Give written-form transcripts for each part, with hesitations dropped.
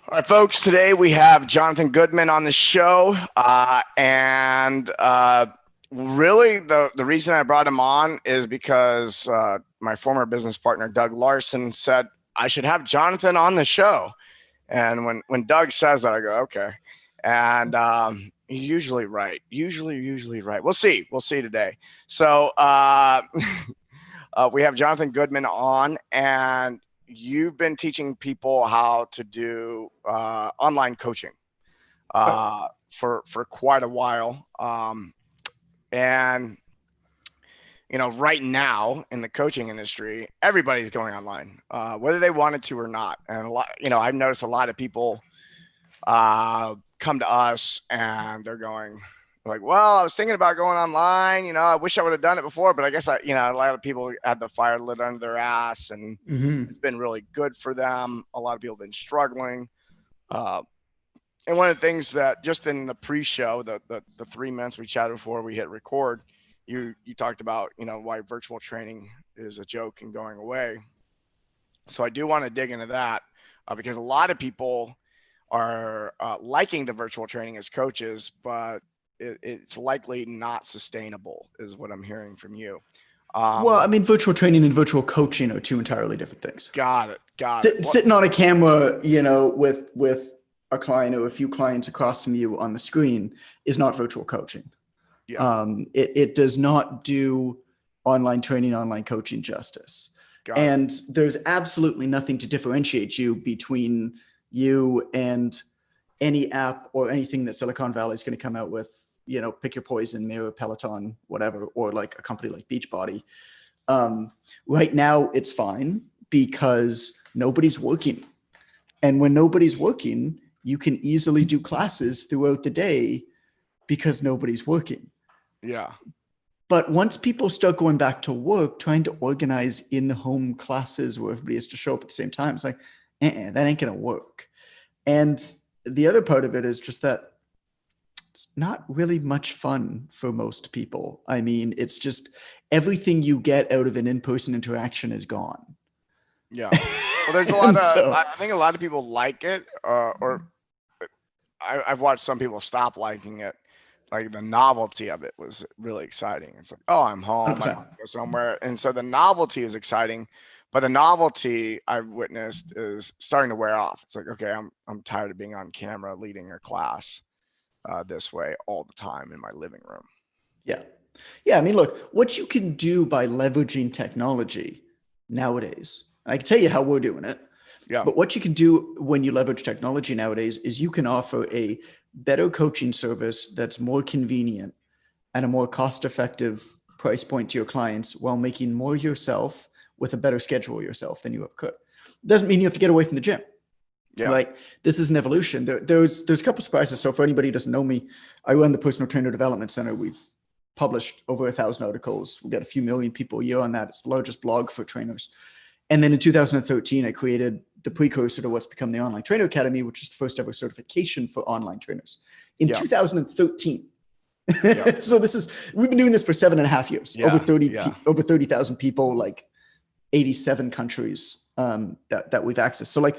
All right, folks, today we have Jonathan Goodman on the show. And really, the reason I brought him on is because my former business partner, Doug Larson, said I should have Jonathan on the show. And when Doug says that, I go, okay. And he's usually right. Usually right. We'll see. We'll see today. So we have Jonathan Goodman on, and you've been teaching people how to do online coaching for quite a while. And right now in the coaching industry, everybody's going online, whether they wanted to or not. And I've noticed a lot of people come to us and they're going like, well, I was thinking about going online. I wish I would have done it before, but I guess a lot of people had the fire lit under their ass, and it's been really good for them. A lot of people have been struggling. And one of the things that just in the pre-show, the 3 minutes we chatted before we hit record, you talked about, why virtual training is a joke and going away. So I do want to dig into that because a lot of people are liking the virtual training as coaches, but it's likely not sustainable is what I'm hearing from you. Well, I mean, virtual training and virtual coaching are two entirely different things. Got it. Sitting on a camera, with a client or a few clients across from you on the screen is not virtual coaching. Yeah. It does not do online training, online coaching justice. And there's absolutely nothing to differentiate you between you and any app or anything that Silicon Valley is going to come out with, pick your poison, Mirror, Peloton, whatever, or like a company like Beachbody. Right now it's fine because nobody's working. And when nobody's working, you can easily do classes throughout the day because nobody's working. Yeah. But once people start going back to work, trying to organize in-home classes where everybody has to show up at the same time, it's like, that ain't going to work. And the other part of it is just that it's not really much fun for most people. I mean, it's just everything you get out of an in-person interaction is gone. Yeah. Well, there's a lot of, I think a lot of people like it, or I've watched some people stop liking it. Like the novelty of it was really exciting. It's like, oh, I'm home, I go somewhere. And so the novelty is exciting, but the novelty I've witnessed is starting to wear off. It's like, okay, I'm tired of being on camera leading a class this way all the time in my living room. Yeah. Yeah. I mean, look, what you can do by leveraging technology nowadays, I can tell you how we're doing it. Yeah. But what you can do when you leverage technology nowadays is you can offer a better coaching service that's more convenient and a more cost-effective price point to your clients while making more yourself with a better schedule yourself than you ever could. Doesn't mean you have to get away from the gym. Yeah. Like this is an evolution. There's a couple of surprises. So for anybody who doesn't know me, I run the Personal Trainer Development Center. We've published over 1,000 articles. We've got a few million people a year on that. It's the largest blog for trainers. And then in 2013, I created the precursor to what's become the Online Trainer Academy, which is the first ever certification for online trainers in 2013. Yeah. So we've been doing this for 7.5 years, over 30,000 people, like 87 countries that we've accessed. So like,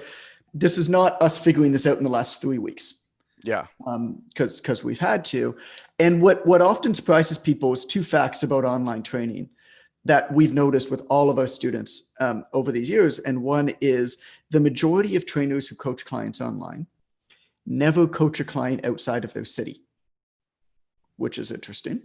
this is not us figuring this out in the last 3 weeks. Yeah. Because we've had to. And what often surprises people is two facts about online training that we've noticed with all of our students over these years. And one is the majority of trainers who coach clients online never coach a client outside of their city, which is interesting.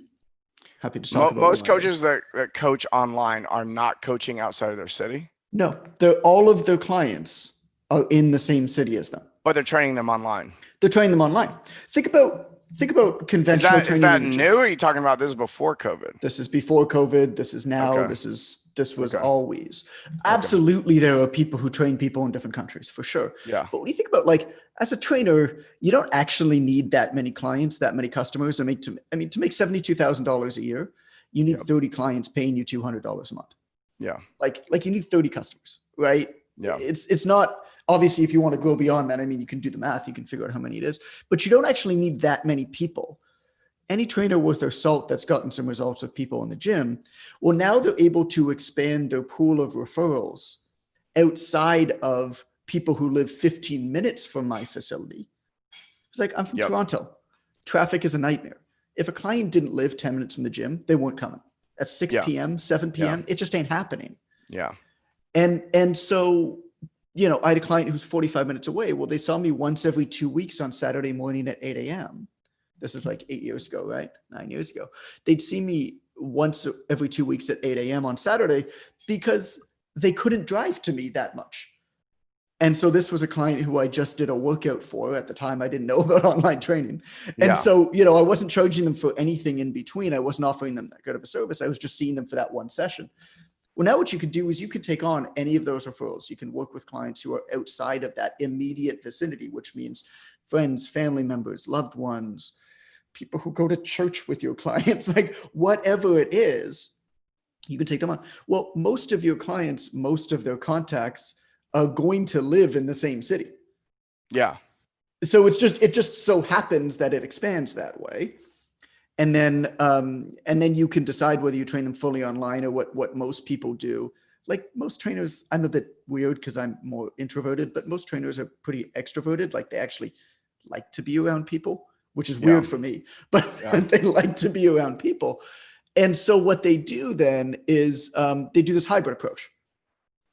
Happy to talk about most coaches that coach online are not coaching outside of their city. No, all of their clients are in the same city as them. But they're training them online. They're training them online. Think about conventional training. Is that new? Or are you talking about this is before COVID? This is before COVID. This is now. Okay. This was always. Absolutely, there are people who train people in different countries for sure. Yeah. But what do you think about, like, as a trainer, you don't actually need that many clients, that many customers. To make $72,000 a year, you need 30 clients paying you $200 a month. Yeah. Like you need 30 customers, right? Yeah. It's not. Obviously, if you want to grow beyond that, I mean, you can do the math, you can figure out how many it is, but you don't actually need that many people. Any trainer worth their salt that's gotten some results with people in the gym, well, now they're able to expand their pool of referrals outside of people who live 15 minutes from my facility. It's like, I'm from Yep. Toronto. Traffic is a nightmare. If a client didn't live 10 minutes from the gym, they weren't coming. At 6 Yeah. p.m., 7 Yeah. p.m., it just ain't happening. Yeah. And so, I had a client who's 45 minutes away. Well, they saw me once every 2 weeks on Saturday morning at 8 a.m. This is like 8 years ago, right? 9 years ago. They'd see me once every 2 weeks at 8 a.m. on Saturday because they couldn't drive to me that much. And so this was a client who I just did a workout for. At the time, I didn't know about online training. And so, I wasn't charging them for anything in between. I wasn't offering them that good of a service. I was just seeing them for that one session. Well, now what you could do is you could take on any of those referrals. You can work with clients who are outside of that immediate vicinity, which means friends, family members, loved ones, people who go to church with your clients, like whatever it is, you can take them on. Well, most of your clients, most of their contacts are going to live in the same city. Yeah. So it just so happens that it expands that way. And then you can decide whether you train them fully online or what most people do. Like most trainers, I'm a bit weird because I'm more introverted, but most trainers are pretty extroverted. Like they actually like to be around people, which is weird for me, but they like to be around people. And so what they do then is they do this hybrid approach,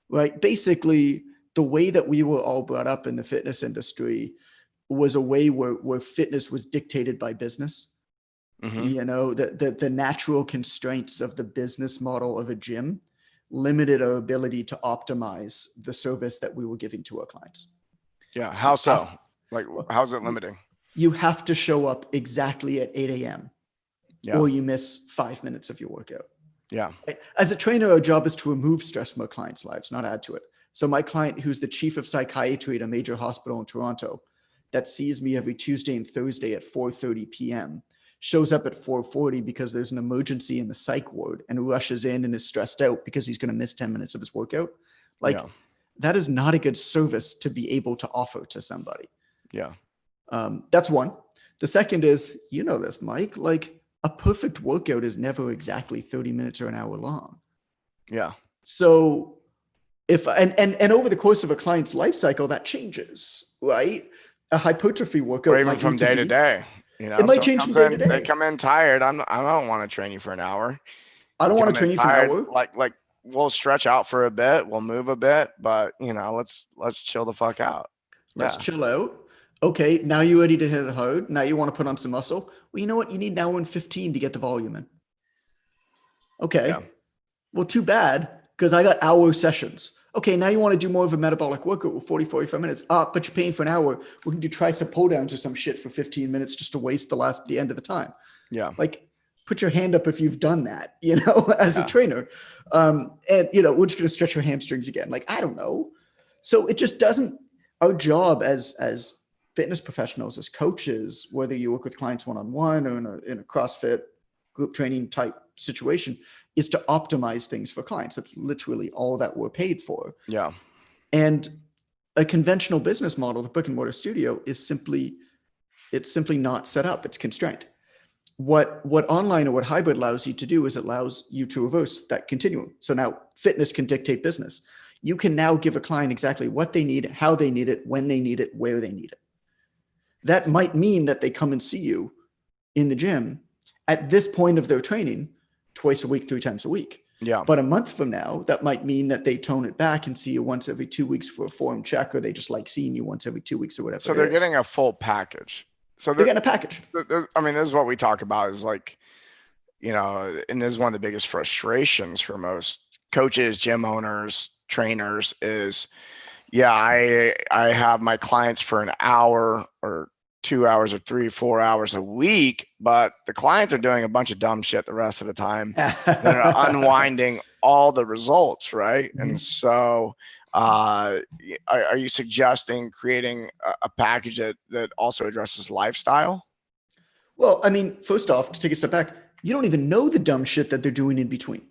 right? Basically, the way that we were all brought up in the fitness industry was a way where fitness was dictated by business. Mm-hmm. The natural constraints of the business model of a gym limited our ability to optimize the service that we were giving to our clients. Yeah. How so? Like, how's it limiting? You have to show up exactly at 8 a.m. or you miss 5 minutes of your workout. Yeah. As a trainer, our job is to remove stress from our clients' lives, not add to it. So my client, who's the chief of psychiatry at a major hospital in Toronto, that sees me every Tuesday and Thursday at 4:30 p.m., shows up at 4:40 because there's an emergency in the psych ward and rushes in and is stressed out because he's going to miss 10 minutes of his workout. That is not a good service to be able to offer to somebody. Yeah. That's one. The second is, this, Mike, like a perfect workout is never exactly 30 minutes or an hour long. Yeah. So if, and over the course of a client's life cycle, that changes, right? A hypertrophy workout or even might from need to day be, to day. it might change from day to day. They come in tired. I don't want to train you for an hour. I don't want to train you for an hour. Like we'll stretch out for a bit, we'll move a bit, but let's chill the fuck out. Let's chill out. Okay, now you're ready to hit it hard. Now you want to put on some muscle. Well, you know what? You need an hour and 15 to get the volume in. Okay. Yeah. Well, too bad, because I got hour sessions. Okay, now you want to do more of a metabolic workout with 40, 45 minutes. But you're paying for an hour. We're going to do tricep pull downs or some shit for 15 minutes just to waste the end of the time. Yeah. Like, put your hand up if you've done that, as a trainer. And, we're just going to stretch your hamstrings again. Like, I don't know. So it just doesn't, our job as fitness professionals, as coaches, whether you work with clients one-on-one or in a CrossFit group training type situation, is to optimize things for clients. That's literally all that we're paid for. Yeah. And a conventional business model, the brick and mortar studio, is simply not set up. It's constrained. What online or what hybrid allows you to do is it allows you to reverse that continuum. So now fitness can dictate business. You can now give a client exactly what they need, how they need it, when they need it, where they need it. That might mean that they come and see you in the gym at this point of their training twice a week, 3 times a week. Yeah. But a month from now, that might mean that they tone it back and see you once every 2 weeks for a form check, or they just like seeing you once every 2 weeks or whatever. So they're getting a full package. So they're getting a package. I mean, this is what we talk about is like, and this is one of the biggest frustrations for most coaches, gym owners, trainers is, I have my clients for an hour or 2 hours or 3, 4 hours a week, but the clients are doing a bunch of dumb shit the rest of the time. They're unwinding all the results, right? Mm-hmm. And so are you suggesting creating a package that also addresses lifestyle? Well, I mean, first off, to take a step back, you don't even know the dumb shit that they're doing in between.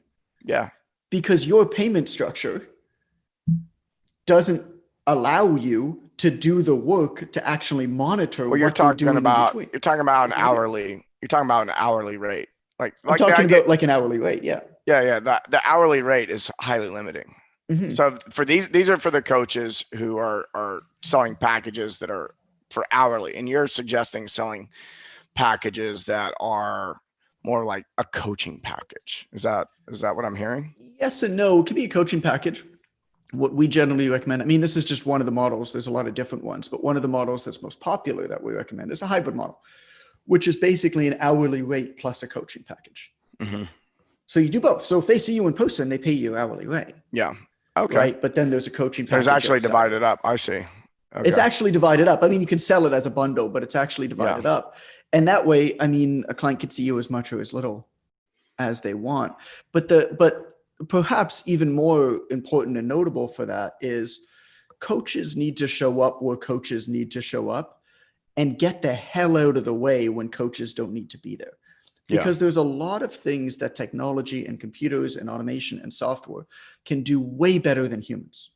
Yeah. Because your payment structure doesn't allow you to do the work to actually monitor what they're doing in between. You're talking about an hourly. You're talking about an hourly rate. I'm talking about like an hourly rate. Yeah. Yeah. The hourly rate is highly limiting. Mhm. So for these are for the coaches who are selling packages that are for hourly, and you're suggesting selling packages that are more like a coaching package. Is that what I'm hearing? Yes and no. It can be a coaching package. What we generally recommend, I mean, this is just one of the models. There's a lot of different ones, but one of the models that's most popular that we recommend is a hybrid model, which is basically an hourly rate plus a coaching package. Mm-hmm. So you do both. So if they see you in person, they pay you hourly rate, Yeah. Okay. right? But then there's a coaching So it's package actually outside. divided up. I see. It's Okay. actually divided up. I mean, you can sell it as a bundle, but it's actually Yeah. divided up. And that way, I mean, a client could see you as much or as little as they want. But perhaps even more important and notable for that is coaches need to show up where coaches need to show up and get the hell out of the way when coaches don't need to be there. Yeah. Because there's a lot of things that technology and computers and automation and software can do way better than humans.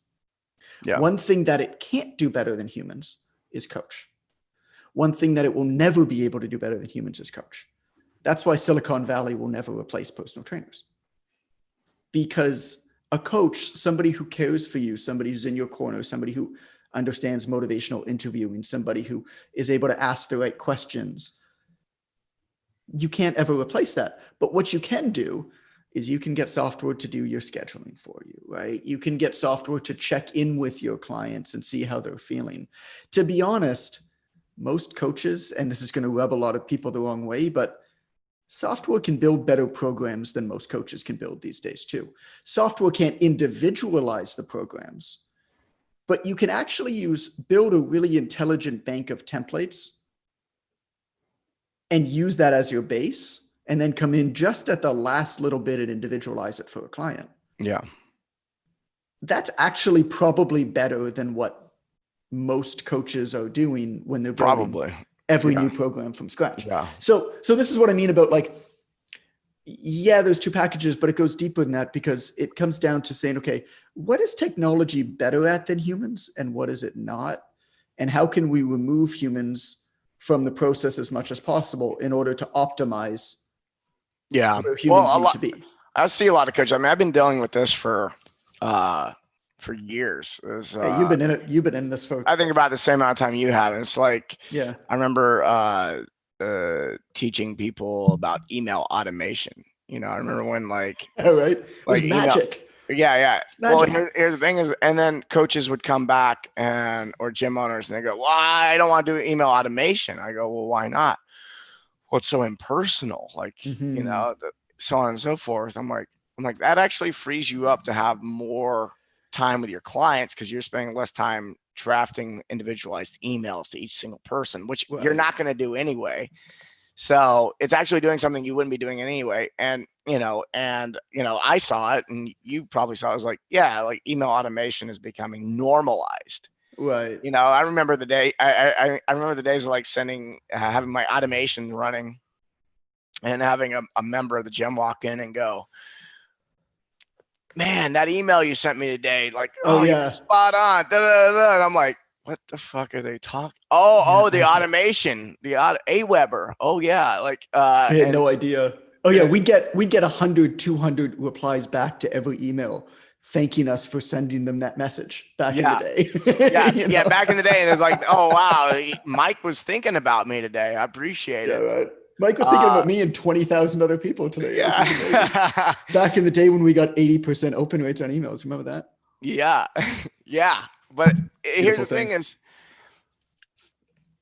Yeah. One thing that it can't do better than humans is coach. One thing that it will never be able to do better than humans is coach. That's why Silicon Valley will never replace personal trainers. Because a coach, somebody who cares for you, somebody who's in your corner, somebody who understands motivational interviewing, somebody who is able to ask the right questions, you can't ever replace that. But what you can do is you can get software to do your scheduling for you, right? You can get software to check in with your clients and see how they're feeling. To be honest, most coaches, and this is going to rub a lot of people the wrong way, but software can build better programs than most coaches can build these days too. Software can't individualize the programs, but you can actually build a really intelligent bank of templates and use that as your base and then come in just at the last little bit and individualize it for a client. Yeah. That's actually probably better than what most coaches are doing when they're building Probably. every Yeah. new program from scratch. Yeah. So this is what I mean about, like, yeah, there's two packages, but it goes deeper than that because it comes down to saying, okay, what is technology better at than humans and what is it not? And how can we remove humans from the process as much as possible in order to optimize Yeah. where Well, humans need to be? I see a lot of coaches. I mean, I've been dealing with this for years. Hey, you've been in it. You've been in this for, I think about the same amount of time you have. And it's like, yeah. I remember teaching people about email automation. I remember when All right. It was email. magic. Yeah, yeah. It's magic. Well, here's the thing is, and then coaches would come back or gym owners and they go, well, I don't want to do email automation. I go, well, why not? Well, it's so impersonal, Mhm. so on and so forth. I'm like, that actually frees you up to have more time with your clients because you're spending less time drafting individualized emails to each single person, which you're Right. not going to do anyway. So it's actually doing something you wouldn't be doing anyway. And I saw it, and you probably saw it. I was like, yeah, like email automation is becoming normalized. Right. I remember the day. I remember the days of like having my automation running, and having a member of the gym walk in and go, "Man, that email you sent me today, like, Oh oh, you're yeah. spot on." Da, da, da. And I'm like, "What the fuck are they talking? Oh, the automation, the Aweber. Oh yeah, I had and no idea. Oh yeah, and we get 100, 200 replies back to every email thanking us for sending them that message back in the yeah, day. yeah. Back in the day, and it's like, oh wow, Mike was thinking about me today. I appreciate Yeah, it. right. Mike was thinking Uh, about me and 20,000 other people today. This is amazing. yeah, Back in the day when we got 80% open rates on emails. Remember that? yeah, yeah. But here's Beautiful the thing: thing. is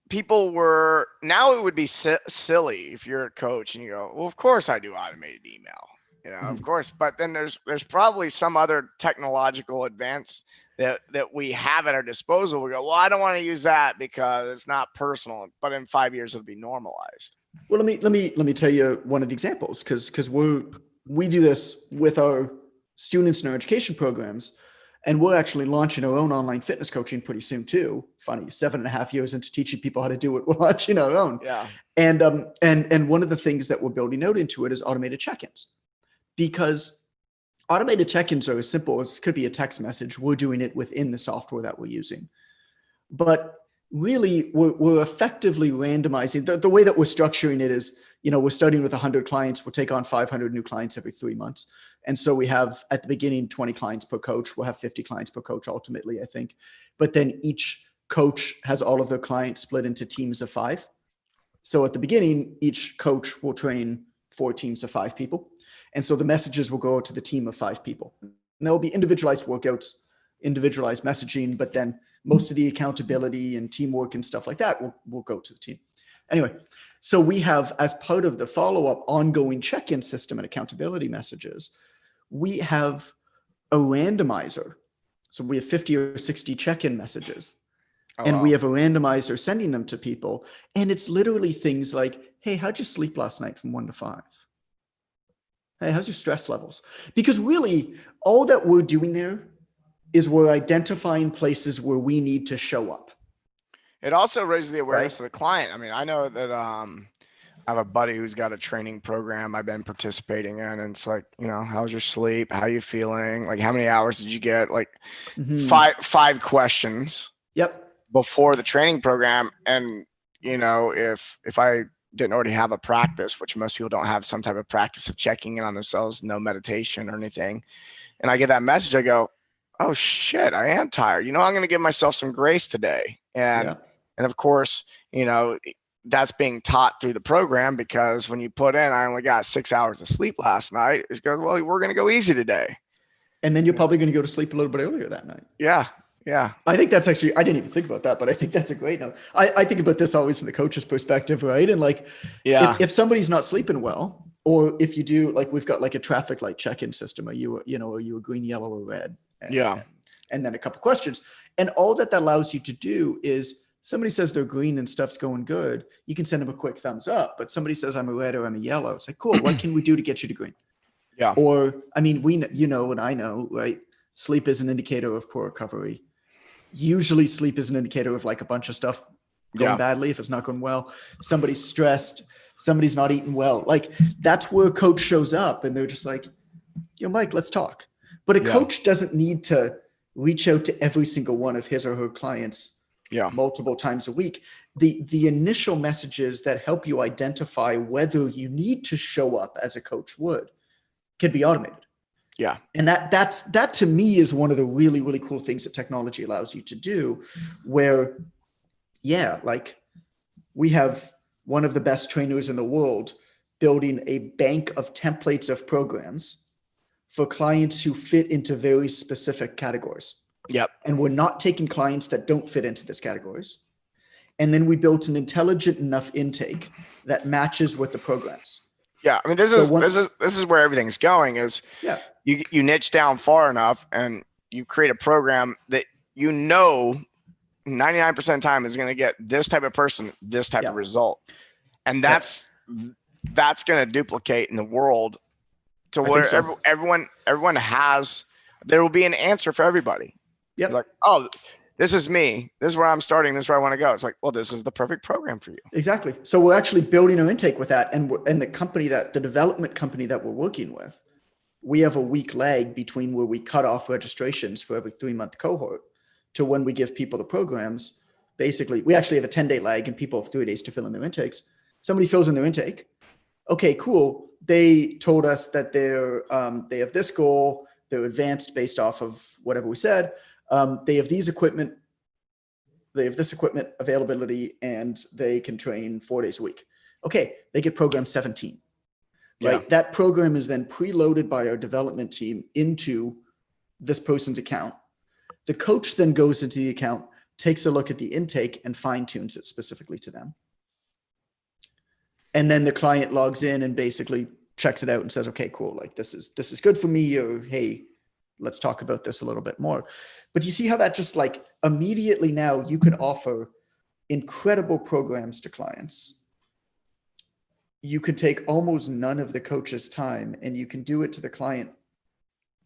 people were now it would be silly if you're a coach and you go, well, of course I do automated email, of Mhm. course. But then there's probably some other technological advance that we have at our disposal. We go, well, I don't want to use that because it's not personal, but in 5 years it'll be normalized. Well, let me tell you one of the examples because we do this with our students in our education programs, and we're actually launching our own online fitness coaching pretty soon too. Funny, 7.5 years into teaching people how to do it, we're launching our own. Yeah. And one of the things that we're building out into it is automated check-ins, because automated check-ins are as simple as could be a text message. We're doing it within the software that we're using, but really we're effectively randomizing. The way that we're structuring it is, we're starting with 100 clients. We'll take on 500 new clients every 3 months. And so we have at the beginning 20 clients per coach. We'll have 50 clients per coach ultimately, I think. But then each coach has all of their clients split into teams of 5. So at the beginning, each coach will train 4 teams of 5 people. And so the messages will go to the team of 5 people. And there will be individualized workouts, individualized messaging, but then most of the accountability and teamwork and stuff like that will go to the team. Anyway, so we have, as part of the follow-up ongoing check-in system and accountability messages, we have a randomizer. So we have 50 or 60 check-in messages. Oh, and wow. we have a randomizer sending them to people. And it's literally things like, hey, how'd you sleep last night from 1 to 5? Hey, how's your stress levels? Because really, all that we're doing there is we're identifying places where we need to show up. It also raises the awareness Right? of the client. I mean, I know that I have a buddy who's got a training program I've been participating in, and it's like, how's your sleep? How you feeling? Like, how many hours did you get? Like, five questions Yep. before the training program. And if I didn't already have a practice, which most people don't have some type of practice of checking in on themselves, no meditation or anything, and I get that message, I go, oh shit, I am tired. I'm going to give myself some grace today. And of course, that's being taught through the program, because when you put in, I only got 6 hours of sleep last night, it's going, well, we're going to go easy today. And then you're probably going to go to sleep a little bit earlier that night. Yeah. Yeah. I think that's actually, I didn't even think about that, but I think that's a great note. I think about this always from the coach's perspective, right? And like, if somebody's not sleeping well, or if you do, like, we've got like a traffic light check-in system. Are you a green, yellow, or red? And then a couple questions. And all that allows you to do is, somebody says they're green and stuff's going good, you can send them a quick thumbs up. But somebody says I'm a red or I'm a yellow, it's like, cool, what can we do to get you to green? Yeah. Or, I mean, and I know, right? Sleep is an indicator of poor recovery. Usually sleep is an indicator of like a bunch of stuff going badly. If it's not going well, somebody's stressed, somebody's not eating well. Like, that's where a coach shows up and they're just like, Mike, let's talk. But a coach doesn't need to reach out to every single one of his or her clients multiple times a week. The initial messages that help you identify whether you need to show up as a coach would can be automated. Yeah. And that to me is one of the really, really cool things that technology allows you to do, where, like, we have one of the best trainers in the world building a bank of templates of programs for clients who fit into very specific categories. Yep. And we're not taking clients that don't fit into these categories. And then we built an intelligent enough intake that matches with the programs. Yeah. I mean, this is where everything's going is you niche down far enough and you create a program that 99% of the time is going to get this type of person, this type of result. And that's going to duplicate in the world to where everyone has, there will be an answer for everybody. Yep. Like, oh, this is me. This is where I'm starting. This is where I want to go. It's like, well, this is the perfect program for you. Exactly. So we're actually building our intake with that. And the development company that we're working with, we have a week lag between where we cut off registrations for every 3-month cohort to when we give people the programs. Basically, we actually have a 10-day lag and people have 3 days to fill in their intakes. Somebody fills in their intake. Okay, cool. They told us that they have this goal. They're advanced based off of whatever we said. They have this equipment availability, and they can train 4 days a week. Okay, they get program 17. Right. That program is then preloaded by our development team into this person's account. The coach then goes into the account, takes a look at the intake, and fine tunes it specifically to them. And then the client logs in and basically checks it out and says, okay, cool. Like, this is good for me. Or, hey, let's talk about this a little bit more. But you see how that just, like, immediately now you can offer incredible programs to clients. You could take almost none of the coach's time and you can do it to the client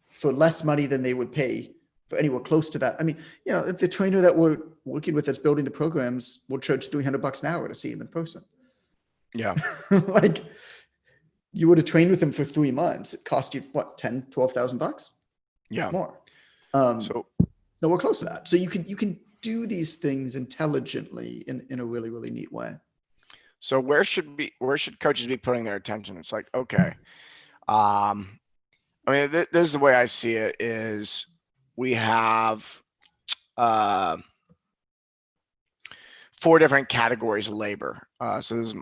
for less money than they would pay for anywhere close to that. I mean, the trainer that we're working with that's building the programs will charge $300 an hour to see him in person. Yeah. Like, you would have trained with him for 3 months. It cost you what, $10,000, $12,000? Yeah. More. So we're close to that. So you can do these things intelligently in a really, really neat way. So where should coaches be putting their attention? It's like, okay, um, I mean, this is the way I see it: is we have uh, four different categories of labor. So this is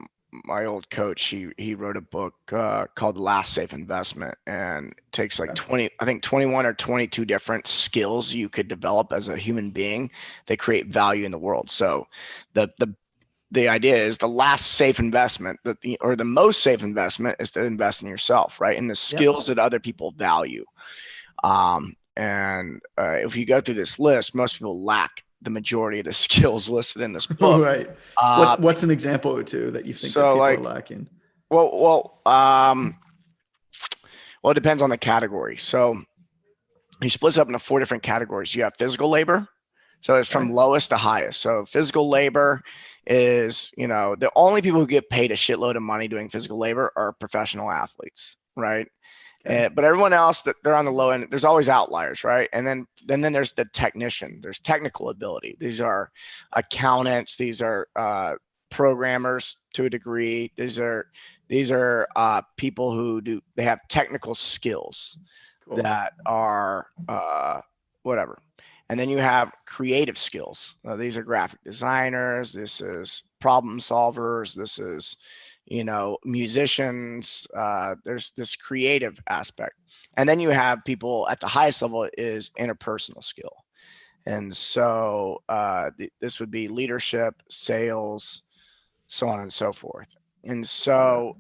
my old coach. He wrote a book called The Last Safe Investment, and it takes like 20, I think 21 or 22 different skills you could develop as a human being that create value in the world. So the idea is the last safe investment or the most safe investment is to invest in yourself, right? In the skills that other people value. And if you go through this list, most people lack the majority of the skills listed in this book. Right. What's an example or two that you think that So people are like, lacking? well, it depends on the category. So he splits up into four different categories. You have physical labor. So it's from lowest to highest. So physical labor is, the only people who get paid a shitload of money doing physical labor are professional athletes, right? But everyone else that they're on the low end, there's always outliers, right? And then there's the technician. There's technical ability. These are accountants. These are programmers to a degree. These are people who they have technical skills that are whatever. And then you have creative skills. These are graphic designers. This is problem solvers. This is musicians. There's this creative aspect. And then you have people at the highest level is interpersonal skill. And so this would be leadership, sales, so on and so forth. And so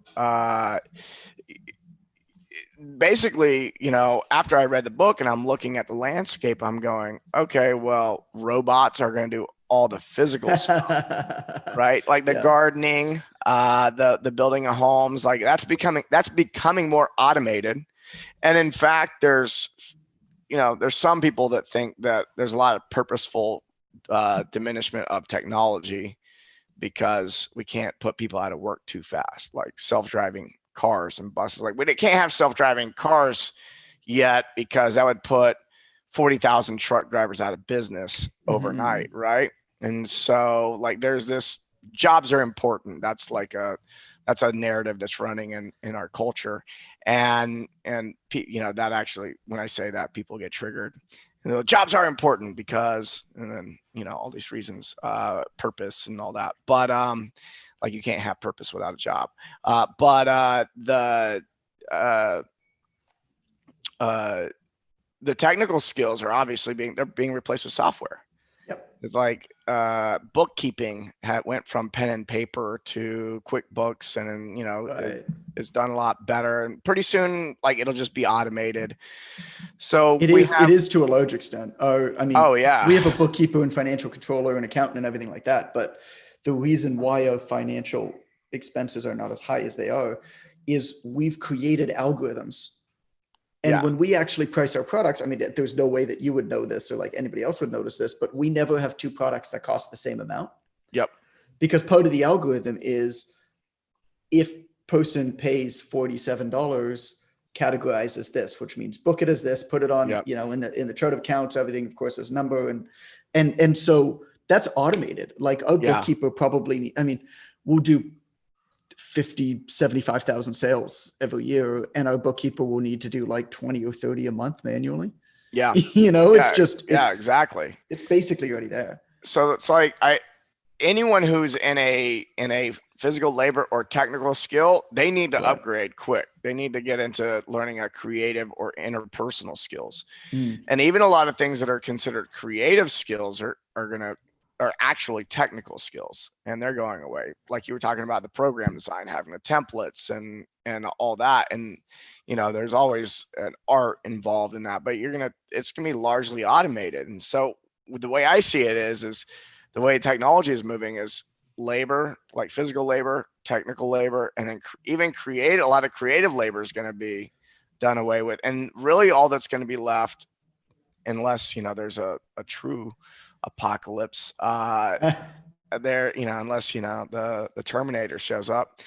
basically, after I read the book and I'm looking at the landscape, I'm going, okay, well, robots are going to do all the physical stuff, right? Like the gardening, the building of homes, like that's becoming more automated. And in fact, there's some people that think that there's a lot of purposeful diminishment of technology because we can't put people out of work too fast, like self-driving cars and buses. Like we can't have self-driving cars yet because that would put 40,000 truck drivers out of business overnight, right? And so like there's this, jobs are important. That's a narrative that's running in our culture. And that actually, when I say that, people get triggered. Jobs are important because, and then all these reasons, purpose and all that. But like you can't have purpose without a job. The technical skills are obviously being replaced with software. It's like bookkeeping went from pen and paper to QuickBooks, and it's done a lot better. And pretty soon, like it'll just be automated. So it is to a large extent. I mean, yeah, we have a bookkeeper and financial controller and accountant and everything like that. But the reason why our financial expenses are not as high as they are is we've created algorithms. And when we actually price our products, I mean, there's no way that you would know this or like anybody else would notice this, but we never have two products that cost the same amount. Yep. Because part of the algorithm is if person pays $47, categorizes this, which means book it as this, put it on, in the chart of accounts, everything, of course, is number. And so that's automated. Like our bookkeeper probably, I mean, we'll do 50, 75,000 sales every year. And our bookkeeper will need to do like 20 or 30 a month manually. Yeah. It's just, exactly. It's basically already there. So it's like anyone who's in a physical labor or technical skill, they need to upgrade quick. They need to get into learning a creative or interpersonal skills. And even a lot of things that are considered creative skills are actually technical skills, and they're going away. Like you were talking about the program design, having the templates and all that. And, there's always an art involved in that, but it's going to be largely automated. And so the way I see it is the way technology is moving is labor, like physical labor, technical labor, and then even a lot of creative labor is going to be done away with. And really all that's going to be left, unless, there's a true apocalypse there, unless, the Terminator shows up,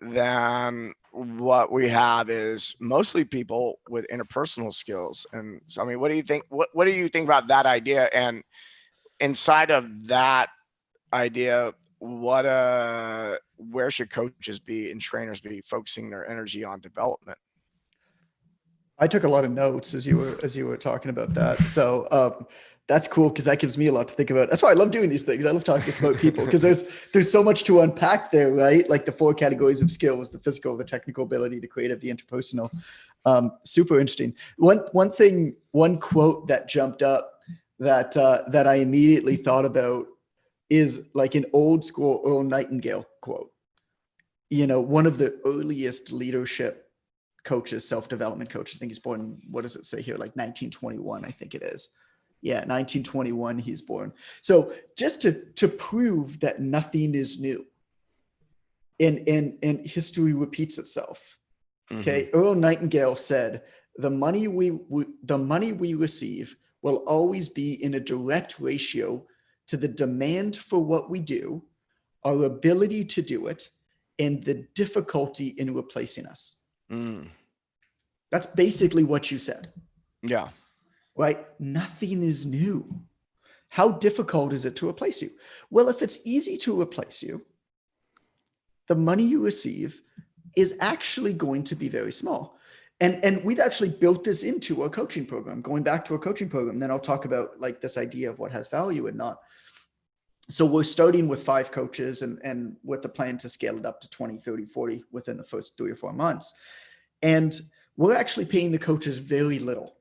then what we have is mostly people with interpersonal skills. And so, I mean, what do you think? What do you think about that idea? And inside of that idea, where should coaches be and trainers be focusing their energy on development? I took a lot of notes as you were talking about that. So that's cool because that gives me a lot to think about. That's why I love doing these things. I love talking to smart people because there's so much to unpack there, right? Like the 4 categories of skills: the physical, the technical ability, the creative, the interpersonal. Super interesting. One quote that jumped up that I immediately thought about is like an old school Earl Nightingale quote. You know, one of the earliest leadership coaches, self-development coaches. I think he's born, what does it say here? Like 1921, I think it is. Yeah, 1921 he's born. So just to prove that nothing is new and history repeats itself. Okay. Mm-hmm. Earl Nightingale said, the money we receive will always be in a direct ratio to the demand for what we do, our ability to do it, and the difficulty in replacing us. That's basically what you said. Yeah. Right? Nothing is new. How difficult is it to replace you? Well, if it's easy to replace you, the money you receive is actually going to be very small. And we've actually built this into our coaching program, going back to our coaching program. Then I'll talk about like this idea of what has value and not. So we're starting with 5 coaches and with the plan to scale it up to 20, 30, 40 within the first 3 or 4 months. And we're actually paying the coaches very little,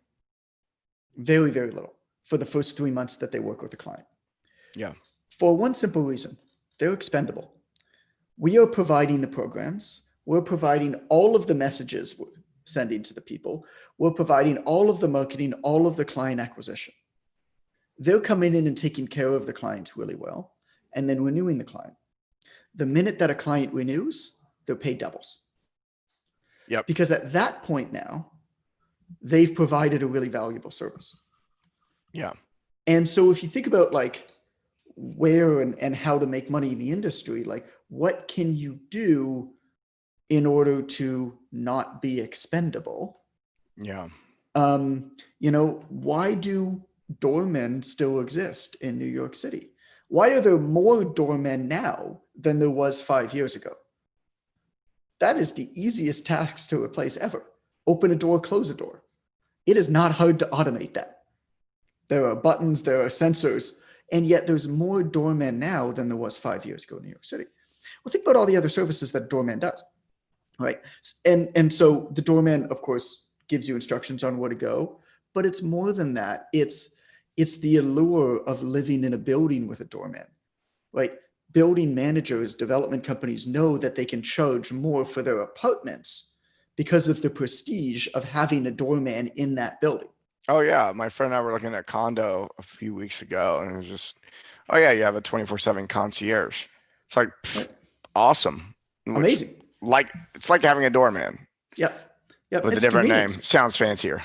very, very little for the first 3 months that they work with a client. Yeah. For one simple reason, they're expendable. We are providing the programs. We're providing all of the messages we're sending to the people. We're providing all of the marketing, all of the client acquisition. They're coming in and taking care of the clients really well and then renewing the client. The minute that a client renews, they're paid doubles. Yep. Because at that point now, they've provided a really valuable service. Yeah. And so if you think about like where and how to make money in the industry, like what can you do in order to not be expendable? Yeah. You know, why do doormen still exist in New York City? Why are there more doormen now than there was 5 years ago? That is the easiest task to replace ever. Open a door, close a door. It is not hard to automate that. There are buttons, there are sensors, and yet there's more doormen now than there was 5 years ago in New York City. Well, think about all the other services that a doorman does, right? And so the doorman, of course, gives you instructions on where to go, but it's more than that. It's the allure of living in a building with a doorman, right? Building managers, development companies know that they can charge more for their apartments because of the prestige of having a doorman in that building. Oh yeah, my friend and I were looking at a condo a few weeks ago, and it was just, oh yeah, you have a 24/7 concierge. It's like Right. Awesome, Amazing. Like it's like having a doorman. Yep. With It's a different name. convenience. Sounds fancier.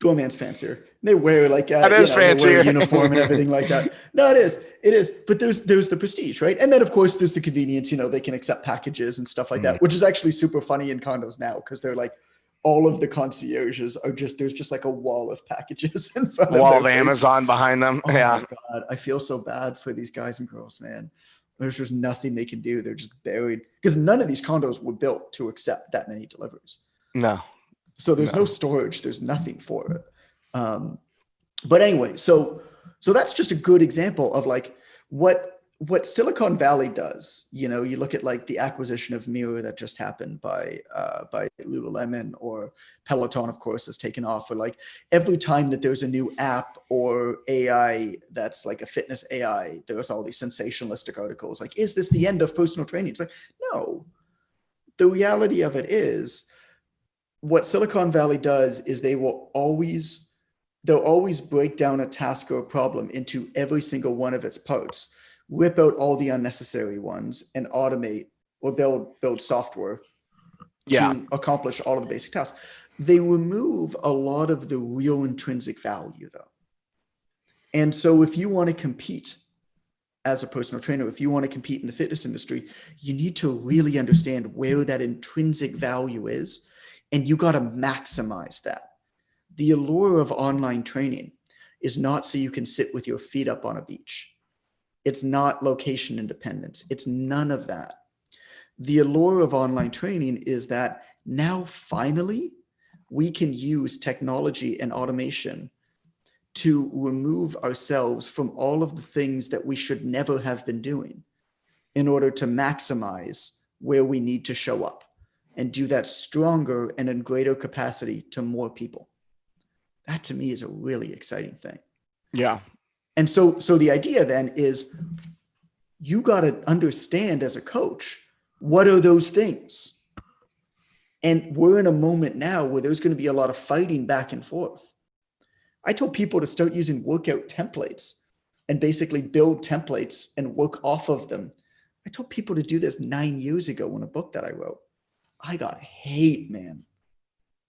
Doorman's fancier. They wear like that is they wear fancier. a uniform and everything like that. No, it is. But there's the prestige, right? And then of course there's the convenience. You know, they can accept packages and stuff like that, which is actually super funny in condos now because they're like all of the concierges are there's just like a wall of packages in front of wall of face. Amazon behind them. Oh yeah. my God, I feel so bad for these guys and girls, man. There's just nothing they can do. They're just buried because none of these condos were built to accept that many deliveries. No. So there's no storage. There's nothing for it. But anyway, so that's just a good example of like what Silicon Valley does. You know, you look at like the acquisition of Mirror that just happened by Lululemon, or Peloton, of course, has taken off. Or like every time that there's a new app or AI that's like a fitness AI, there's all these sensationalistic articles like, is this the end of personal training? It's like, no. The reality of it is, what Silicon Valley does is they'll always break down a task or a problem into every single one of its parts, rip out all the unnecessary ones, and automate or build software to accomplish all of the basic tasks. They remove a lot of the real intrinsic value, though. And so if you want to compete as a personal trainer, if you want to compete in the fitness industry, you need to really understand where that intrinsic value is, and you got to maximize that. The allure of online training is not so you can sit with your feet up on a beach. It's not location independence. It's none of that. The allure of online training is that now finally we can use technology and automation to remove ourselves from all of the things that we should never have been doing in order to maximize where we need to show up and do that stronger and in greater capacity to more people. That to me is a really exciting thing. Yeah. And so the idea then is you got to understand as a coach, what are those things? And we're in a moment now where there's going to be a lot of fighting back and forth. I told people to start using workout templates and basically build templates and work off of them. I told people to do this 9 years ago in a book that I wrote. I got hate, man.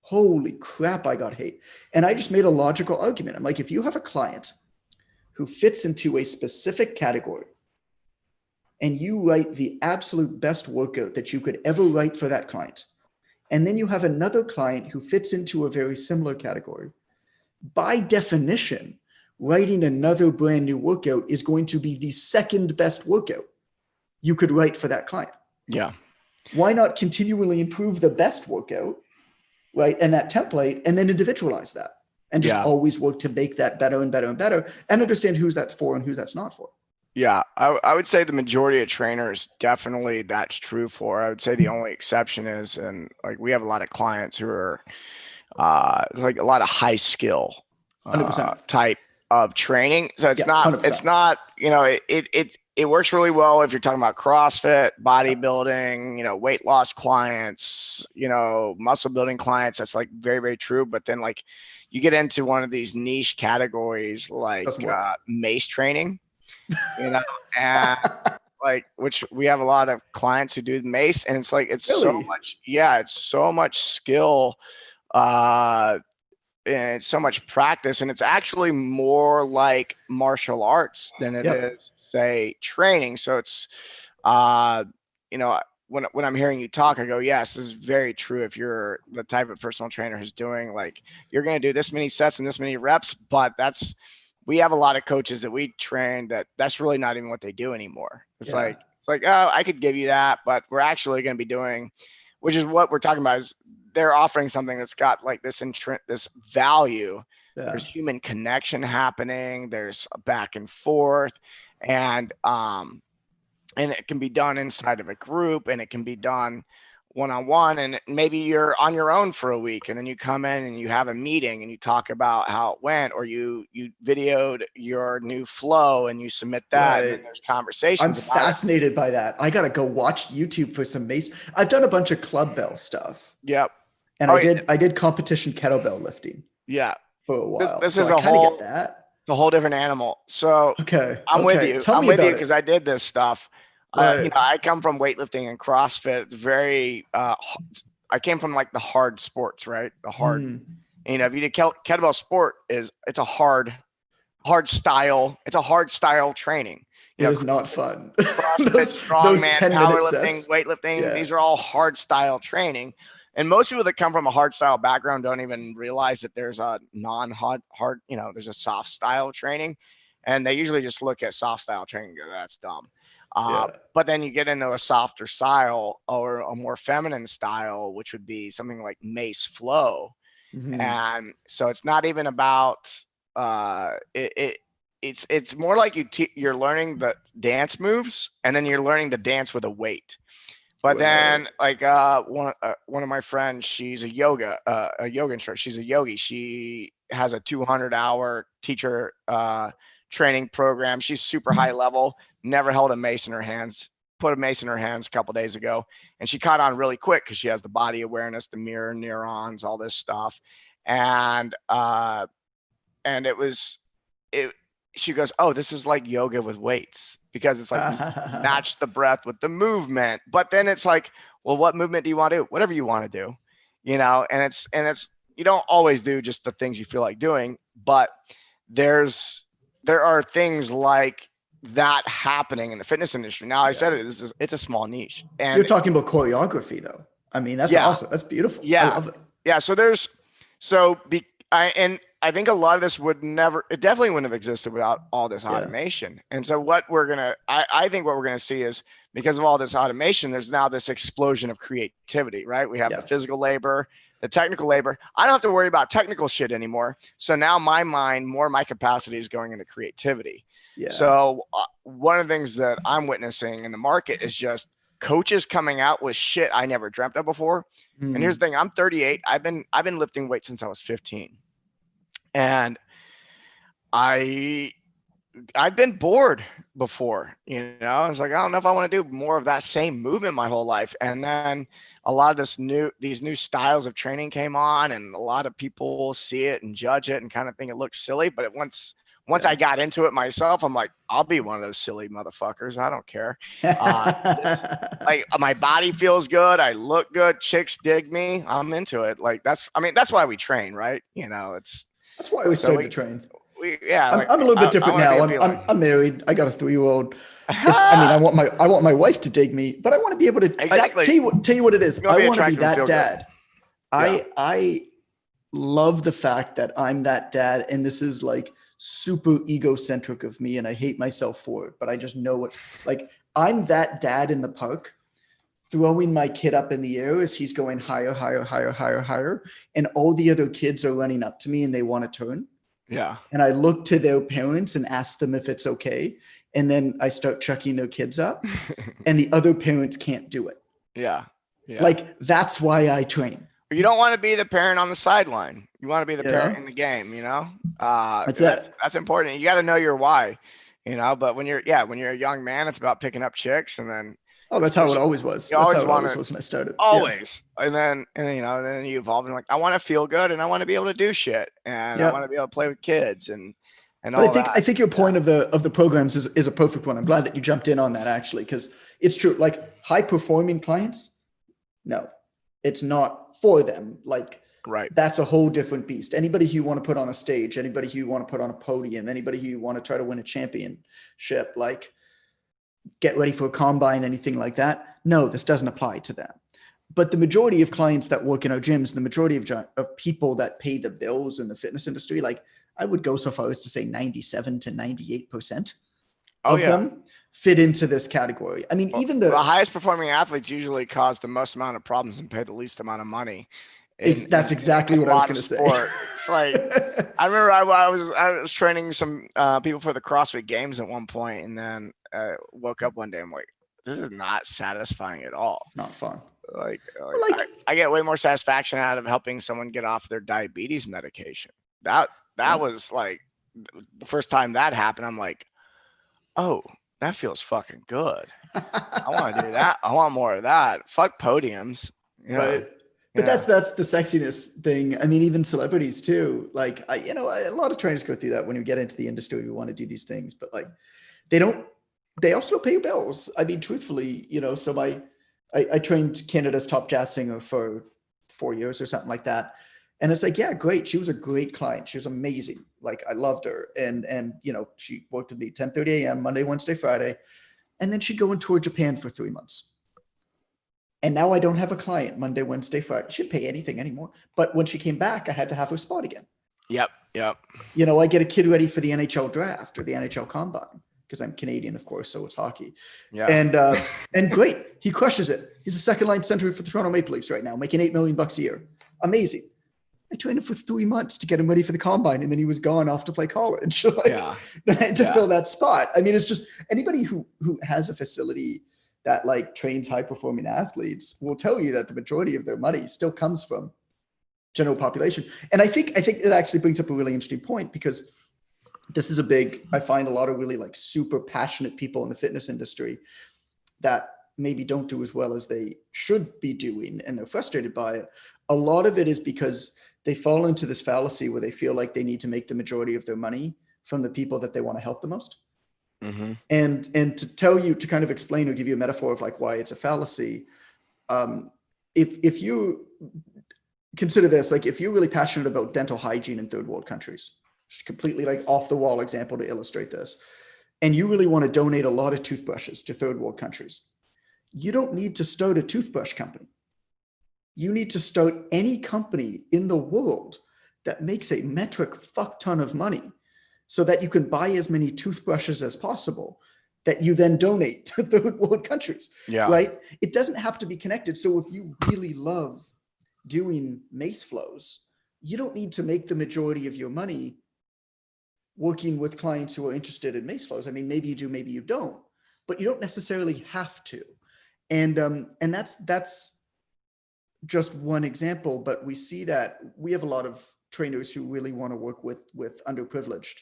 Holy crap, I got hate. And I just made a logical argument. I'm like, if you have a client who fits into a specific category and you write the absolute best workout that you could ever write for that client, and then you have another client who fits into a very similar category, by definition, writing another brand new workout is going to be the second best workout you could write for that client. Yeah. Why not continually improve the best workout, right? And that template, and then individualize that and just always work to make that better and better and better and understand who's that's for and who that's not for. Yeah. I would say the majority of trainers, definitely that's true for. I would say the only exception is, and like we have a lot of clients who are like a lot of high skill 100%. Type of training. So it's 100%. it's not, it works really well if you're talking about CrossFit, bodybuilding, weight loss clients, muscle building clients. That's like very, very true. But then like you get into one of these niche categories like mace training, and like, which we have a lot of clients who do mace, and it's like, it's really? it's so much skill, and it's so much practice, and it's actually more like martial arts than it is, say, training. So it's, when I'm hearing you talk, I go, yes, this is very true. If you're the type of personal trainer who's doing like, you're going to do this many sets and this many reps, but we have a lot of coaches that we train that's really not even what they do anymore. It's like, oh, I could give you that, but we're actually going to be doing, which is what we're talking about, is they're offering something that's got like this value. There's human connection happening. There's a back and forth, and it can be done inside of a group, and it can be done one-on-one, and maybe you're on your own for a week, and then you come in and you have a meeting and you talk about how it went, or you videoed your new flow and you submit that, and then there's conversations. I'm fascinated by that. I gotta go watch YouTube for some mace. I've done a bunch of club bell stuff. Yep. And I did competition kettlebell lifting. Yeah. For a while. This is a whole different animal. So I'm with you. I'm with you because I did this stuff. I come from weightlifting and CrossFit. It's very, I came from like the hard sports, right? The hard, if you did kettlebell sport, it's a hard style. It's a hard style training. It is not fun. CrossFit, strongman, powerlifting, weightlifting. These are all hard style training. And most people that come from a hard style background don't even realize that there's a non-hard, there's a soft style training. And they usually just look at soft style training and go, that's dumb. But then you get into a softer style or a more feminine style, which would be something like mace flow. Mm-hmm. And so it's not even about it's more like you're learning the dance moves, and then you're learning the dance with a weight. But then like one of my friends, she's a yoga instructor. She's a yogi. She has a 200-hour teacher training program. She's super high level, never held a mace in her hands, put a mace in her hands a couple days ago. And she caught on really quick because she has the body awareness, the mirror neurons, all this stuff. And she goes, oh, this is like yoga with weights, because it's like match the breath with the movement. But then it's like, well, what movement do you want to do? Whatever you want to do, and it's, you don't always do just the things you feel like doing, but there are things like that happening in the fitness industry. Now I said it's a small niche. And you're talking about choreography though. I mean, that's awesome. That's beautiful. Yeah. I love it. Yeah. So I think a lot of this would never, it definitely wouldn't have existed without all this Yeah. automation. And so what we're gonna, I think what we're gonna see is because of all this automation, there's now this explosion of creativity, right? We have the Yes. physical labor, the technical labor. I don't have to worry about technical shit anymore. So now my mind, more of my capacity is going into creativity. Yeah. So one of the things that I'm witnessing in the market is just coaches coming out with shit I never dreamt of before. And here's Mm. the thing: I'm 38. I've been lifting weights since I was 15, and I I've been bored before. I was like, I don't know if I want to do more of that same movement my whole life. And then a lot of these new styles of training came on, and a lot of people see it and judge it and kind of think it looks silly. But once Yeah. I got into it myself, I'm like, I'll be one of those silly motherfuckers. I don't care. This like my body feels good. I look good. Chicks dig me. I'm into it. Like that's why we train, right? It's That's why we so started to train. yeah, like I'm a little bit I different want to be now. appealing. I'm married. I got a 3-year-old. I mean, I want my wife to dig me, but I want to be able to Exactly. tell you what it is. You want I to be want to be attractive and that feel good. dad. Yeah. I love the fact that I'm that dad, and this is like super egocentric of me, and I hate myself for it, but I just know it. Like, I'm that dad in the park throwing my kid up in the air as he's going higher, higher, higher, higher, higher, and all the other kids are running up to me and they want to turn. Yeah. And I look to their parents and ask them if it's okay. And then I start chucking their kids up, and the other parents can't do it. Yeah. Yeah. Like, that's why I train. You don't want to be the parent on the sideline. You want to be the parent Yeah. in the game, That's that's it. that's important. You got to know your why, but when you're a young man, it's about picking up chicks, and then Oh, that's how it always was. you That's how always it want always to was when I started. Yeah. always. And then you evolve and like, I want to feel good and I want to be able to do shit and I want to Yeah. be able to play with kids and But all that. I think your point Yeah. of the programs is a perfect one. I'm glad that you jumped in on that, actually, because it's true. Like, high performing clients, no, it's not for them. Like, Right. that's a whole different beast. Anybody who you want to put on a stage, anybody who you want to put on a podium, anybody who you want to try to win a championship, like, get ready for a combine, anything like that. No, this doesn't apply to them. But the majority of clients that work in our gyms, the majority of people that pay the bills in the fitness industry, like, I would go so far as to say 97 to 98% Oh of yeah. them fit into this category. I mean, Well, even the the highest performing athletes usually cause the most amount of problems and pay the least amount of money that's exactly in what a I was lot going of to say. sport. It's like I remember I was training some people for the CrossFit Games at one point, and then woke up one day. I'm like, this is not satisfying at all. It's not fun. Like Like, I get way more satisfaction out of helping someone get off their diabetes medication. That yeah. was like the first time that happened. I'm like, oh, that feels fucking good. I want to do that. I want more of that. Fuck podiums. Yeah. Right. But Yeah. that's the sexiness thing. I mean, even celebrities too. Like, a lot of trainers go through that when you get into the industry. We want to do these things, but like, they don't. They also don't pay your bills. I mean, truthfully, so I trained Canada's top jazz singer for 4 years or something like that. And it's like, yeah, great. She was a great client. She was amazing. Like, I loved her. And she worked with me 10:30 a.m. Monday, Wednesday, Friday. And then she'd go and tour Japan for 3 months. And now I don't have a client Monday, Wednesday, Friday. She didn't pay anything anymore. But when she came back, I had to have her spot again. Yep. Yep. I get a kid ready for the NHL draft or the NHL combine because I'm Canadian, of course, so it's hockey. Yeah. And great, he crushes it. He's a second line center for the Toronto Maple Leafs right now, making $8 million a year. Amazing. I trained him for 3 months to get him ready for the combine, and then he was gone off to play college. Yeah. Then I had to fill that spot. I mean, it's just anybody who has a facility that like trains high performing athletes will tell you that the majority of their money still comes from general population. And I think it actually brings up a really interesting point, because this is I find a lot of really like super passionate people in the fitness industry that maybe don't do as well as they should be doing, and they're frustrated by it. A lot of it is because they fall into this fallacy where they feel like they need to make the majority of their money from the people that they want to help the most. Mm-hmm. And to kind of explain or give you a metaphor of like why it's a fallacy. If you consider this, like, if you're really passionate about dental hygiene in third world countries, just completely like off the wall example to illustrate this, and you really want to donate a lot of toothbrushes to third world countries, you don't need to start a toothbrush company. You need to start any company in the world that makes a metric fuck ton of money so that you can buy as many toothbrushes as possible that you then donate to third world countries, Yeah. right? It doesn't have to be connected. So if you really love doing mace flows, you don't need to make the majority of your money working with clients who are interested in mace flows. I mean, maybe you do, maybe you don't, but you don't necessarily have to. And that's just one example, but we see that we have a lot of trainers who really want to work with underprivileged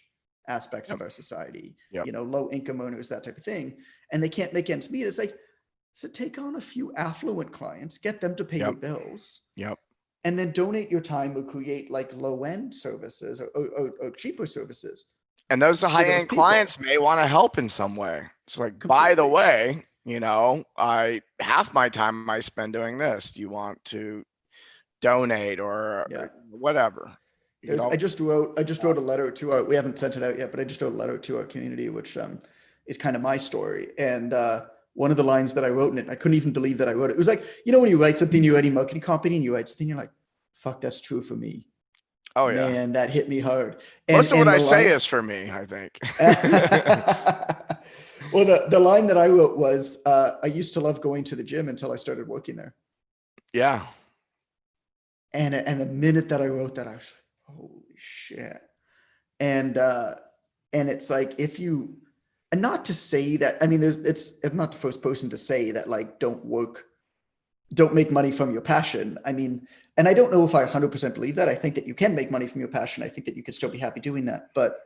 aspects Yep. of our society, Yep. you know, low income earners, that type of thing, and they can't make ends meet. It's like, so take on a few affluent clients, get them to pay your Yep. bills, Yep. and then donate your time or create like low end services or cheaper services And those for high those end people. clients may want to help in some way. It's like, by the Completely. way, I half my time I spend doing this. Do you want to donate or Yeah. whatever? You could There's I always, just wrote a letter to our, we haven't sent it out yet, but I just wrote a letter to our community, which is kind of my story. And one of the lines that I wrote in it, I couldn't even believe that I wrote it. It was like, you know, when you write something, you're writing marketing copy and you write something, you're like, fuck, that's true for me. oh yeah. Man, that hit me hard. Most of what And I the say line is for me, I think. well, the line that I wrote was, I used to love going to the gym until I started working there. Yeah. And the minute that I wrote that, I was like, holy shit. And it's like, if you, and not to say that, I mean, I'm not the first person to say that, like, don't make money from your passion. I mean, and I don't know if I 100% believe that. I think that you can make money from your passion. I think that you can still be happy doing that. But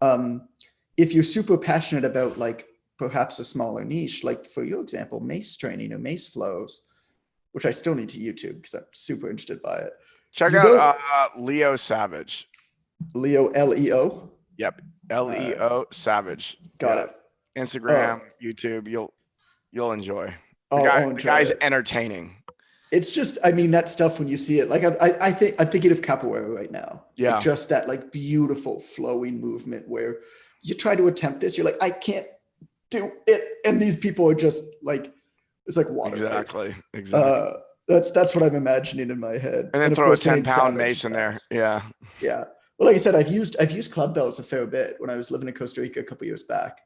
um, if you're super passionate about, like, perhaps a smaller niche, like for your example, mace training or mace flows, which I still need to YouTube because I'm super interested by it. Check You out don't, Leo Savage. Leo, Leo. Yep. Uh, Leo Savage. got Yeah. it. Instagram, Oh, YouTube. You'll enjoy. I'll The enjoy guy's it. entertaining. It's just, I mean, that stuff when you see it, like I think I'm thinking of capoeira right now, like Yeah. just that like beautiful flowing movement where you try to attempt this, you're like, I can't do it, and these people are just like, it's like water, right? Exactly. Exactly. Uh, that's what I'm imagining in my head, And then and of throw a course the name 10-pound Savage mace is in there. badass. Yeah. Yeah. Well, like I said, I've used club bells a fair bit when I was living in Costa Rica a couple years back.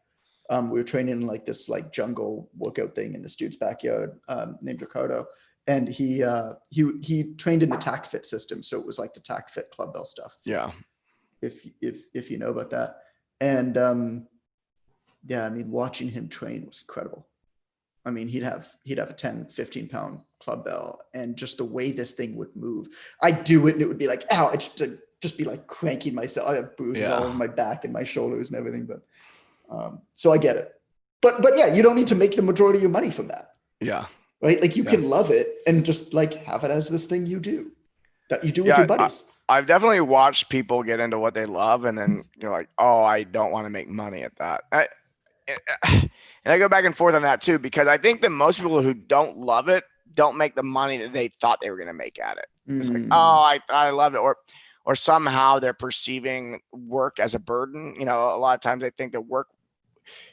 We were training in like this like jungle workout thing in this dude's backyard, named Ricardo, and he trained in the TAC Fit system, so it was like the TAC Fit club bell stuff. Yeah. If you know about that, and yeah, I mean, watching him train was incredible. I mean, he'd have a 10, 15 pound club bell, and just the way this thing would move. I'd do it and it would be like, ow, I'd just be like cranking myself. I have bruises all Yeah. over my back and my shoulders and everything. But so I get it. But yeah, you don't need to make the majority of your money from that, Yeah. right? Like you Yeah. can love it and just like have it as this thing you do that you do with Yeah. your buddies. I've definitely watched people get into what they love, and then you're like, oh, I don't want to make money at that. And I go back and forth on that too, because I think that most people who don't love it don't make the money that they thought they were going to make at it. It's like, oh, Mm. I love it, or somehow they're perceiving work as a burden. A lot of times they think that work,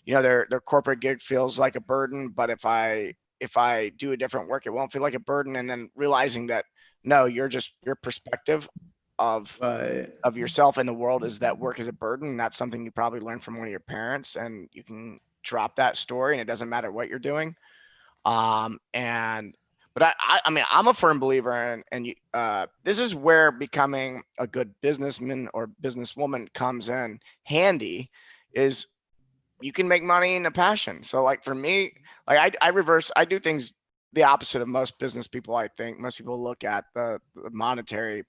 their corporate gig feels like a burden, but if I do a different work, it won't feel like a burden. And then realizing that no, you're just your perspective of Right. of yourself in the world is that work is a burden. And that's something you probably learned from one of your parents, and you can drop that story, and it doesn't matter what you're doing. And but I mean, I'm a firm believer in, and this is where becoming a good businessman or businesswoman comes in handy, is you can make money in a passion. So like for me, like I do things the opposite of most business people. I think most people look at the monetary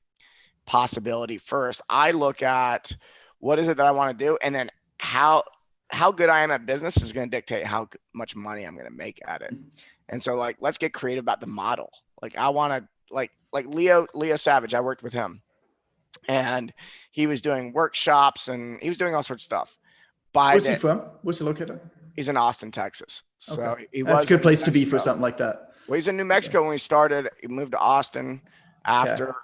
possibility first. I look at what is it that I want to do, and then how good I am at business is going to dictate how much money I'm going to make at it. And so like let's get creative about the model. Like I want to like Leo Savage. I worked with him, and he was doing workshops and he was doing all sorts of stuff. By Where's he the from? Where's he located? He's in Austin, Texas. Okay, So he that's a was in good New place to be for Mexico. something like that. Well, he's in New Yeah. Mexico when we started. He moved to Austin Okay. after.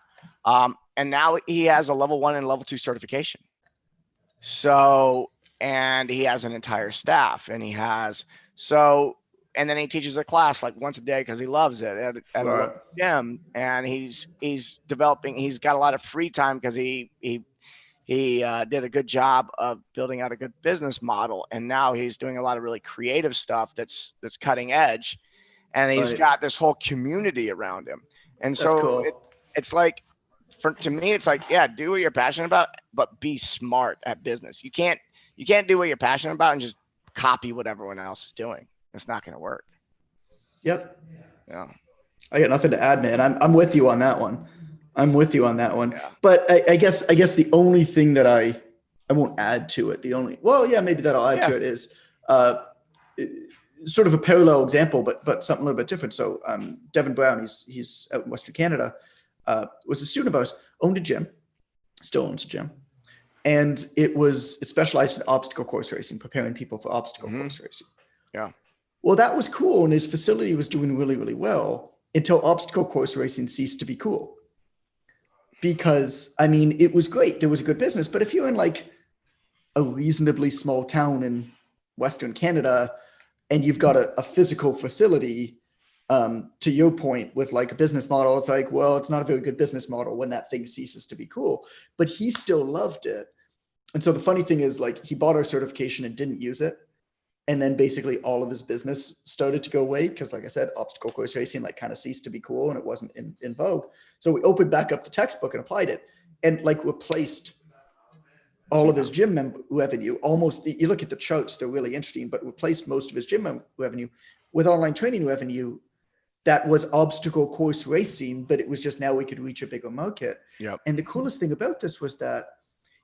And now he has a level 1 and level 2 certification. So, and he has an entire staff, and he has, so and then he teaches a class like once a day because he loves it at a Right. local gym, and he's developing. He's got a lot of free time because he did a good job of building out a good business model, and now he's doing a lot of really creative stuff that's cutting edge, and he's Right. got this whole community around him. And That's so cool. it's like, to me, it's like, yeah, do what you're passionate about, but be smart at business. You can't do what you're passionate about and just copy what everyone else is doing. It's not going to work. Yep. Yeah. I got nothing to add, man. I'm with you on that one. I'm with you on that one. Yeah. But I guess the only thing that I won't add to it. The only maybe that I'll add Yeah. to it is uh, sort of a parallel example, but something a little bit different. So Devin Brown, he's out in Western Canada, was a student of ours, owned a gym, still owns a gym, and it specialized in obstacle course racing, preparing people for obstacle course racing. Yeah. Well, that was cool, and his facility was doing really, really well until obstacle course racing ceased to be cool. Because I mean, it was great. There was a good business, but if you're in like a reasonably small town in Western Canada and you've got a physical facility, to your point with like a business model, it's like, well, it's not a very good business model when that thing ceases to be cool. But he still loved it. And so the funny thing is, like, he bought our certification and didn't use it. And then basically all of his business started to go away because, like I said, obstacle course racing like kind of ceased to be cool and it wasn't in vogue. So we opened back up the textbook and applied it, and like replaced all of his gym revenue. Almost, you look at the charts, they're really interesting, but replaced most of his gym revenue with online training revenue that was obstacle course racing, but it was just now we could reach a bigger market. Yep. And the coolest thing about this was that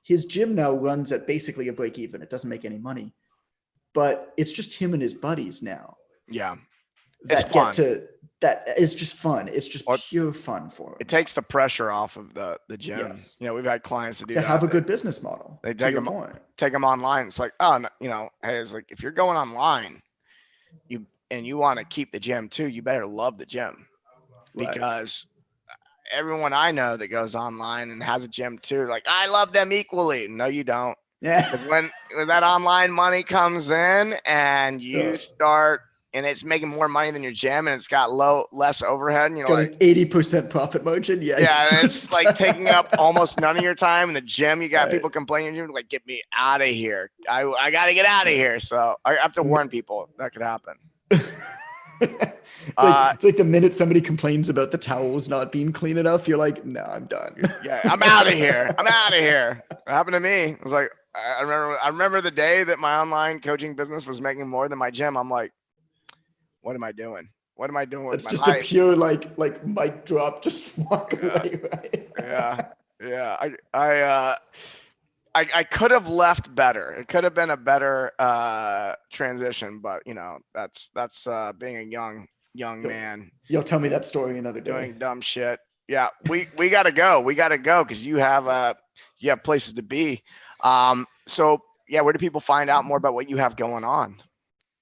his gym now runs at basically a break even. It doesn't make any money, but it's just him and his buddies now Yeah. It's that fun. that is just fun. It's just Or pure fun for him. it takes the pressure off of the gym. Yes. We've had clients to do To that. have a good business model. They To take your them point. online. It's like, oh, hey, it's like, if you're going online, you want to keep the gym too, you better love the gym, Right. because everyone I know that goes online and has a gym too, like, I love them equally. No, you don't. Yeah. Because when that online money comes in and you start, and it's making more money than your gym, and it's got less overhead, and It's you're got like, an 80% profit margin. Yeah. yeah, and it's like taking up almost none of your time. In the gym, you got Right. people complaining, like, get me out of here. I got to get out of here. So I have to warn people that could happen. It's like the minute somebody complains about the towels not being clean enough, you're like, no, I'm done. Yeah, I'm out of here. I'm out of here. It happened to me. It was like, I remember the day that my online coaching business was making more than my gym. I'm like, what am I doing? What am I doing with It's my just life? a pure like mic drop, just walk away, right? Yeah. I could have left better. It could have been a better transition, but that's being a young man You'll tell me that story another day. doing dumb shit. Yeah, we gotta go. We gotta go because you have places to be. So yeah, where do people find out more about what you have going on?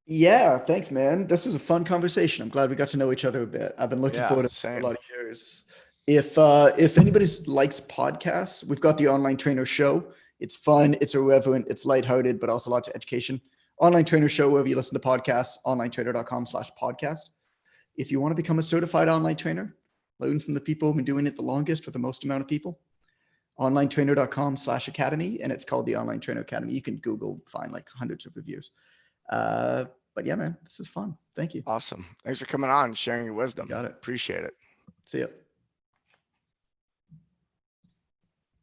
Yeah, thanks, man. This was a fun conversation. I'm glad we got to know each other a bit. I've been looking Yeah, forward to a same. lot of yours. If anybody likes podcasts, we've got the Online Trainer Show. It's fun, it's irreverent, it's lighthearted, but also lots of education. Online Trainer Show, wherever you listen to podcasts, onlinetrainer.com/podcast. If you want to become a certified online trainer, learn from the people who've been doing it the longest with the most amount of people, onlinetrainer.com/academy, and it's called the Online Trainer Academy. You can Google, find like hundreds of reviews. But yeah, man, this is fun. Thank you. Awesome. Thanks for coming on and sharing your wisdom. Got it. Appreciate it. See ya.